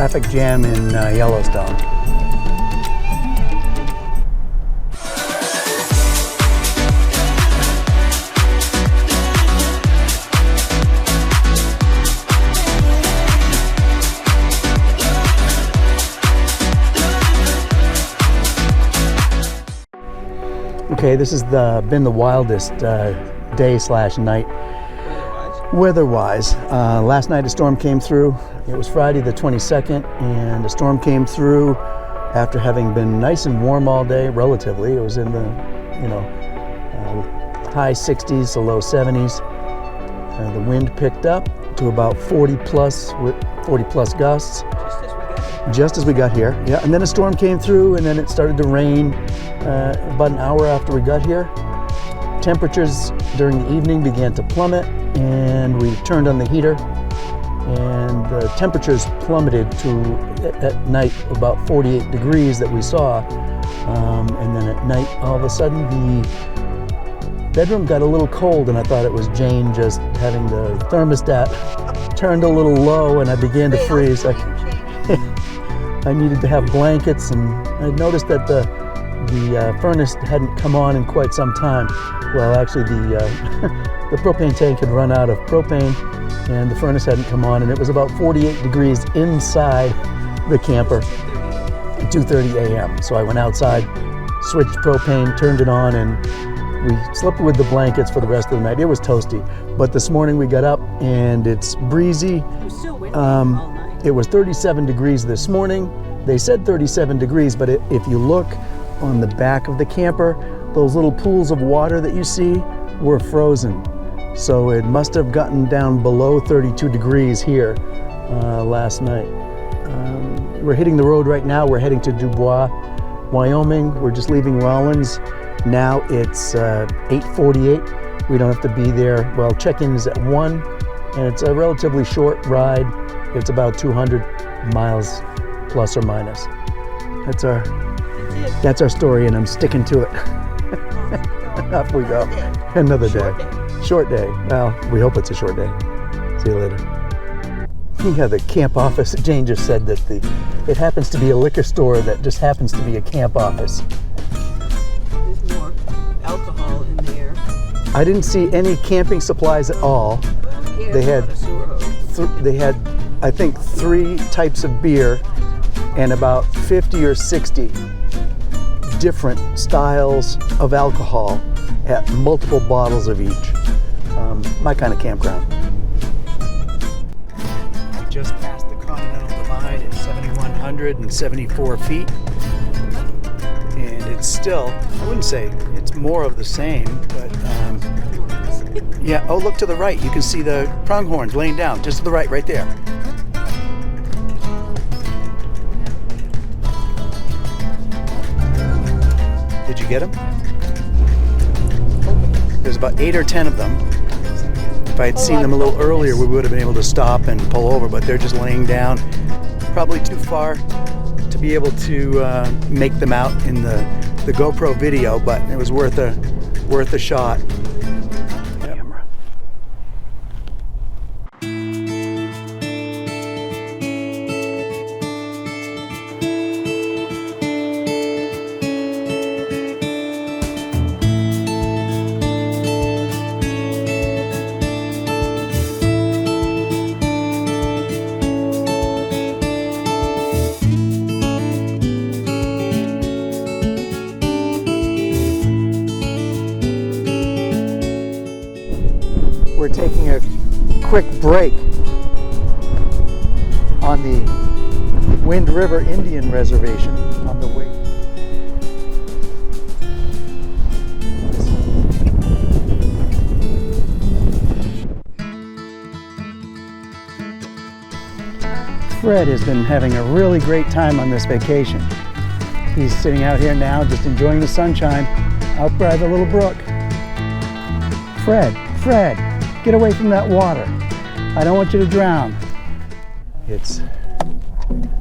traffic jam in Yellowstone. Okay, this has been the wildest day/night weather-wise. Last night a storm came through. It was Friday the 22nd, and a storm came through after having been nice and warm all day, relatively. It was in the, high 60s to low 70s. The wind picked up to about 40 plus gusts. Just as we got here, yeah. And then a storm came through, and then it started to rain about an hour after we got here. Temperatures during the evening began to plummet, and we turned on the heater, and the temperatures plummeted to, at night, about 48 degrees that we saw. And then at night, all of a sudden, the bedroom got a little cold, and I thought it was Jane just having the thermostat turned a little low, and I began to freeze. I needed to have blankets, and I noticed that the furnace hadn't come on in quite some time. Well, actually, the propane tank had run out of propane, and the furnace hadn't come on, and it was about 48 degrees inside the camper at 2:30 a.m. So I went outside, switched propane, turned it on, and we slept with the blankets for the rest of the night. It was toasty, but this morning we got up, and it's breezy. It was still windy all night. It was 37 degrees this morning. They said 37 degrees, but if you look on the back of the camper, those little pools of water that you see were frozen. So it must have gotten down below 32 degrees here last night. We're hitting the road right now. We're heading to Dubois, Wyoming. We're just leaving Rollins. Now it's 8:48. We don't have to be there. Well, check-in is at 1, and it's a relatively short ride. It's about 200 miles plus or minus. That's our story, and I'm sticking to it. Off we go. Another day. Short day. Well, we hope it's a short day. See you later. Yeah, the camp office. Jane just said that it happens to be a liquor store that just happens to be a camp office. There's more alcohol in there. I didn't see any camping supplies at all. They had I think 3 types of beer and about 50 or 60 different styles of alcohol at multiple bottles of each. My kind of campground. I just passed the Continental Divide at 7,174 feet. And it's still, I wouldn't say it's more of the same, but yeah, oh, look to the right. You can see the pronghorns laying down just to the right there. Did you get them? There's about 8 or 10 of them. If I had seen them a little earlier, we would have been able to stop and pull over, but they're just laying down. Probably too far to be able to make them out in the GoPro video, but it was worth a shot. We're taking a quick break on the Wind River Indian Reservation on the way. Fred has been having a really great time on this vacation. He's sitting out here now just enjoying the sunshine out by the little brook. Fred, get away from that water. I don't want you to drown. It's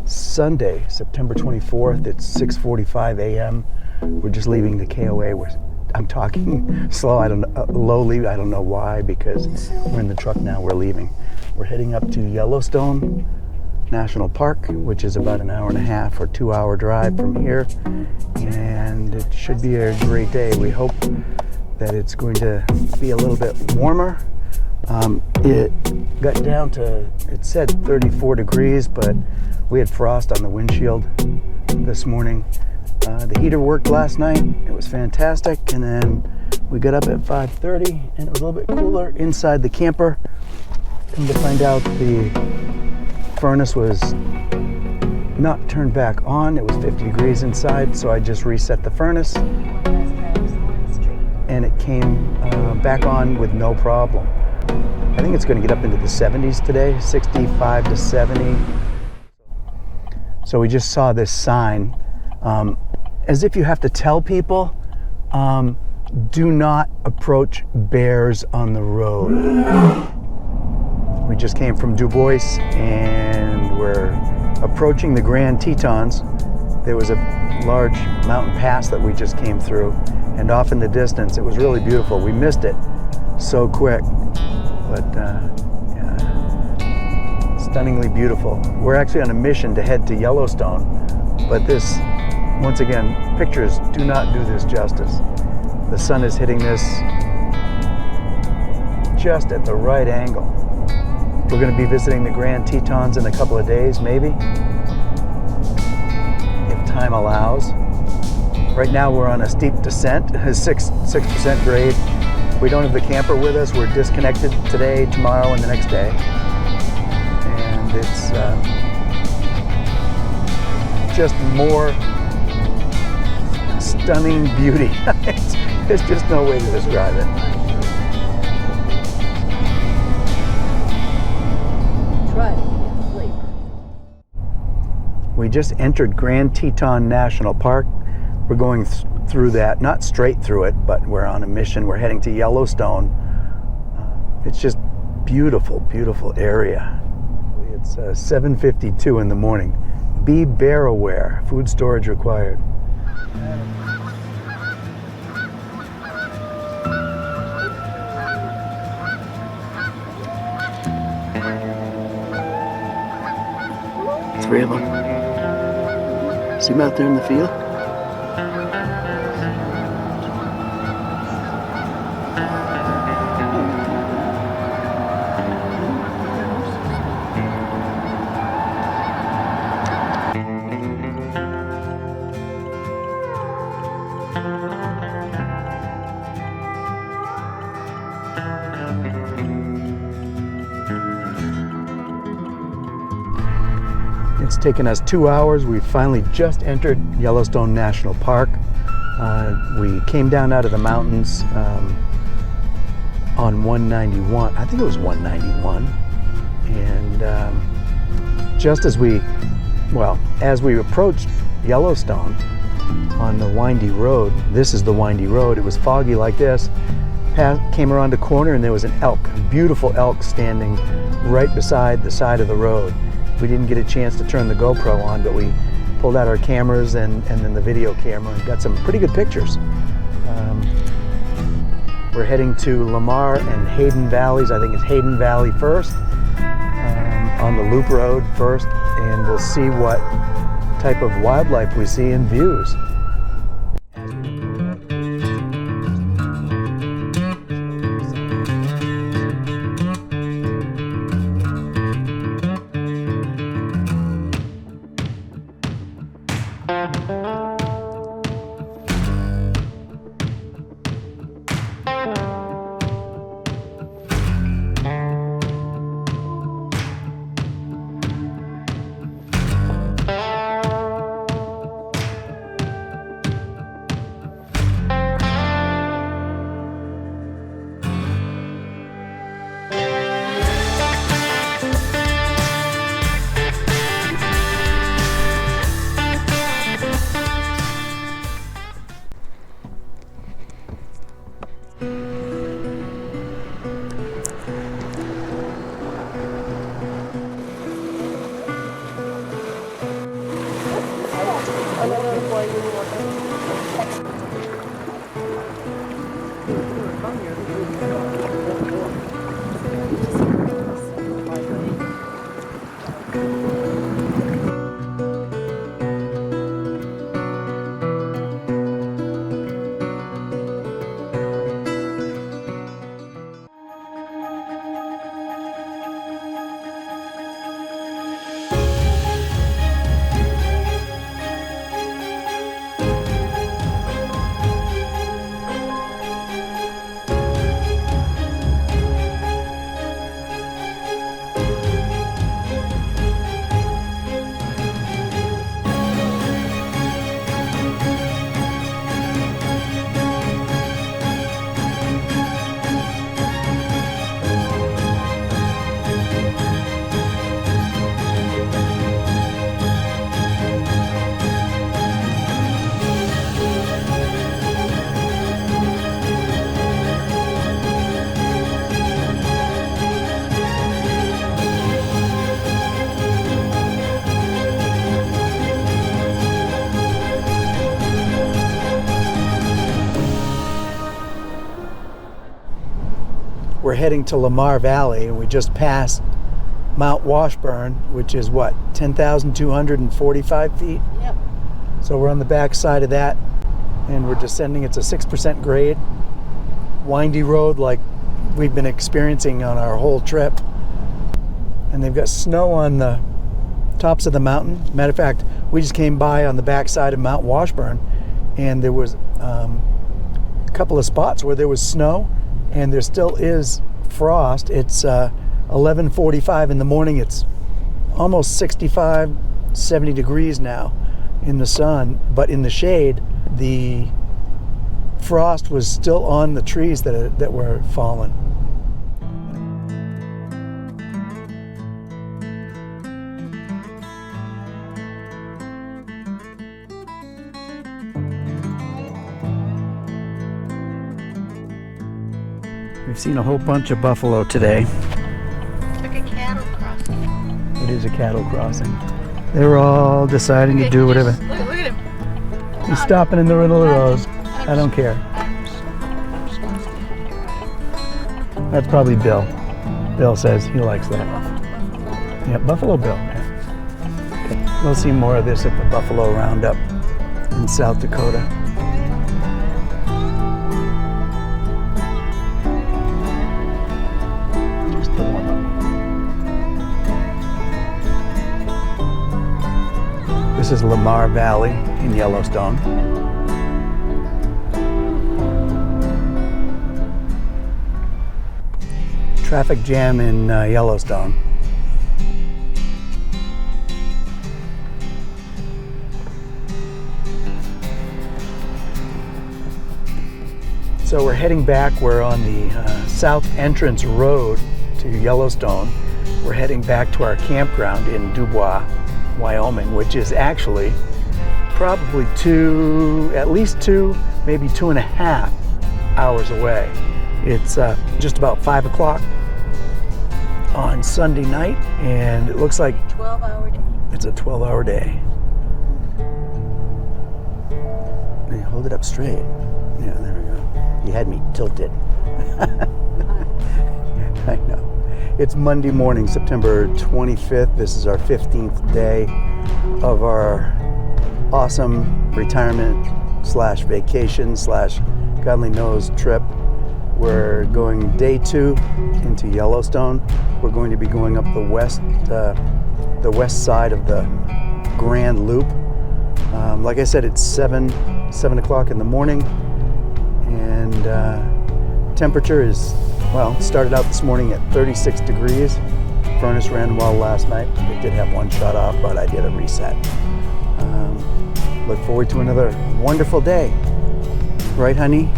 Sunday, September 24th. It's 6:45 a.m. We're just leaving the KOA. I'm talking slow. Lowly. I don't know why, because we're in the truck now. We're leaving. We're heading up to Yellowstone National Park, which is about an hour and a half or 2-hour drive from here. And it should be a great day. We hope that it's going to be a little bit warmer. It got down to, it said 34 degrees, but we had frost on the windshield this morning. The heater worked last night. It was fantastic. And then we got up at 5:30 and it was a little bit cooler inside the camper. Come to find out, the furnace was not turned back on. It was 50 degrees inside, so I just reset the furnace and it came back on with no problem. I think it's going to get up into the 70s today, 65 to 70. So we just saw this sign, as if you have to tell people, do not approach bears on the road. We just came from Dubois and we're approaching the Grand Tetons. There was a large mountain pass that we just came through, and off in the distance, it was really beautiful. We missed it so quick, but yeah, stunningly beautiful. We're actually on a mission to head to Yellowstone, but this, once again, pictures do not do this justice. The sun is hitting this just at the right angle. We're going to be visiting the Grand Tetons in a couple of days, maybe, if time allows. Right now we're on a steep descent, 6% grade. We don't have the camper with us. We're disconnected today, tomorrow, and the next day. And it's just more stunning beauty. There's just no way to describe it. We just entered Grand Teton National Park. We're going through that, not straight through it, but we're on a mission. We're heading to Yellowstone. It's just beautiful, beautiful area. It's 7:52 in the morning. Be bear aware. Food storage required. Three of them. See them out there in the field? It's taken us 2 hours. We finally just entered Yellowstone National Park. We came down out of the mountains on 191. I think it was 191. And just as we approached Yellowstone on the windy road, this is the windy road. It was foggy like this. Came around a corner and there was an elk, a beautiful elk standing right beside the side of the road. We didn't get a chance to turn the GoPro on, but we pulled out our cameras and then the video camera and got some pretty good pictures. We're heading to Lamar and Hayden Valleys. I think it's Hayden Valley first, on the loop road first, and we'll see what type of wildlife we see and views. we're heading to Lamar Valley, and we just passed Mount Washburn, which is what, 10,245 feet? Yep. So we're on the back side of that, and we're descending. It's a 6% grade, windy road like we've been experiencing on our whole trip. And they've got snow on the tops of the mountain. Matter of fact, we just came by on the back side of Mount Washburn, and there was a couple of spots where there was snow, and there still is frost. It's 11:45 in the morning. It's almost 65, 70 degrees now in the sun, but in the shade, the frost was still on the trees that were fallen. We've seen a whole bunch of buffalo today. It's like a cattle crossing. It is a cattle crossing. They're all deciding to do whatever. Look at him. He's stopping in the middle of the road. I don't care. That's probably Bill. Bill says he likes that. Yeah, Buffalo Bill. Okay. We'll see more of this at the Buffalo Roundup in South Dakota. Just the warm-up. This is Lamar Valley in Yellowstone. Traffic jam in Yellowstone. So we're heading back. We're on the south entrance road to Yellowstone. We're heading back to our campground in Dubois, Wyoming, which is actually probably at least 2, maybe 2.5 hours away. It's just about 5 o'clock on Sunday night, and it looks like 12-hour day. it's a 12-hour day. Hey, hold it up straight. Yeah, there we go. You had me tilted. I know. It's Monday morning, September 25th. This is our 15th day of our awesome retirement / vacation / God only knows trip. We're going day 2 into Yellowstone. We're going to be going up the west side of the Grand Loop. Like I said, it's 7 o'clock in the morning, and temperature is, well, started out this morning at 36 degrees. Furnace ran well last night. It did have one shut off, but I did a reset. Look forward to another wonderful day. Right, honey?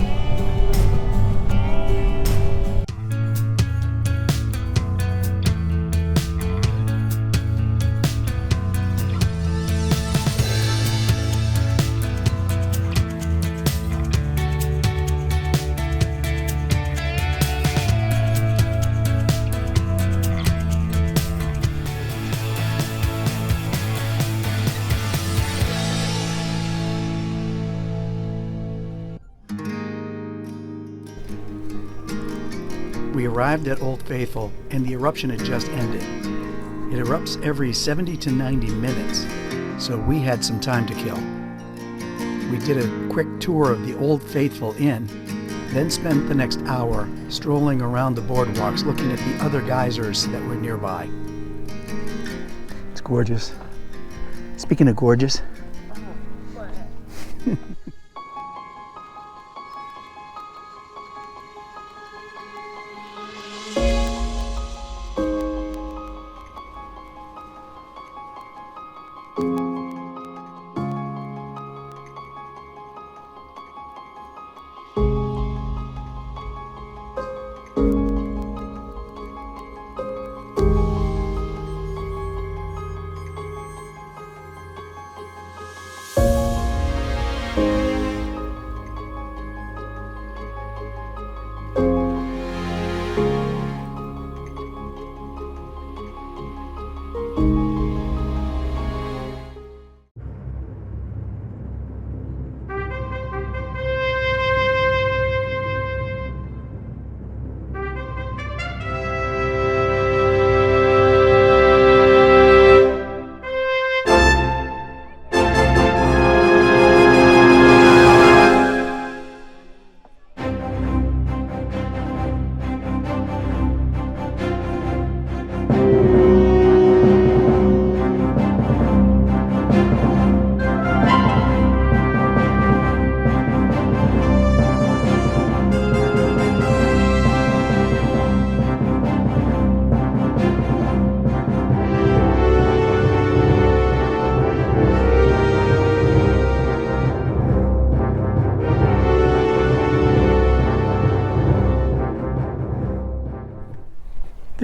We arrived at Old Faithful, and the eruption had just ended. It erupts every 70 to 90 minutes, so we had some time to kill. We did a quick tour of the Old Faithful Inn, then spent the next hour strolling around the boardwalks looking at the other geysers that were nearby. It's gorgeous. Speaking of gorgeous.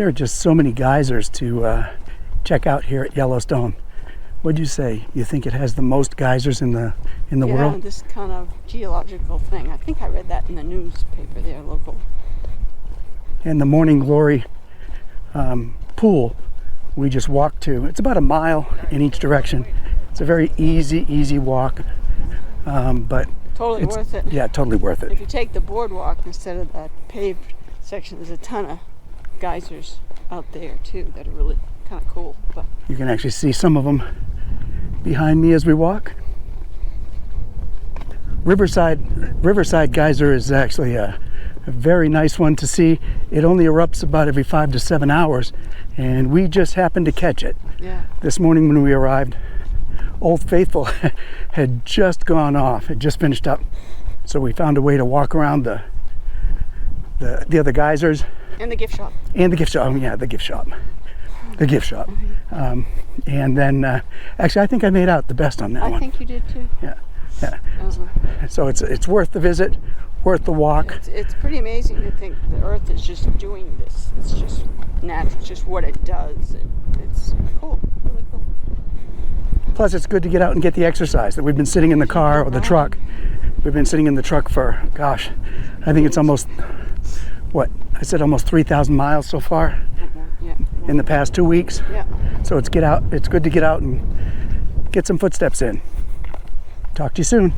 There are just so many geysers to check out here at Yellowstone. What'd you say? You think it has the most geysers in the Yeah, world? this kind of geological thing. I think I read that in the newspaper there, local. And the Morning Glory pool we just walked to. It's about a mile in each direction. It's a very easy walk, but Totally it's, worth it. yeah, totally worth it. If you take the boardwalk instead of that paved section, there's a ton of geysers out there too that are really kind of cool. But You can actually see some of them behind me as we walk. Riverside Geyser is actually a very nice one to see. It only erupts about every 5 to 7 hours, and we just happened to catch it. yeah, This morning when we arrived, Old Faithful had just gone off, had just finished up. So we found a way to walk around the other geysers and the gift shop. and the gift shop. Oh, yeah, the gift shop. The gift shop. And then, actually, I think I made out the best on that I one. think you did too. Yeah. Uh-huh. So it's worth the visit, worth the walk. It's pretty amazing to think the Earth is just doing this. It's just natural. It's just what it does. It's cool. Really cool. Plus, it's good to get out and get the exercise. That we've been sitting in the car or the truck. We've been sitting in the truck for, gosh, I think it's almost, almost 3,000 miles so far Yeah. in the past 2 weeks. Yeah. So it's good to get out and get some footsteps in. Talk to you soon.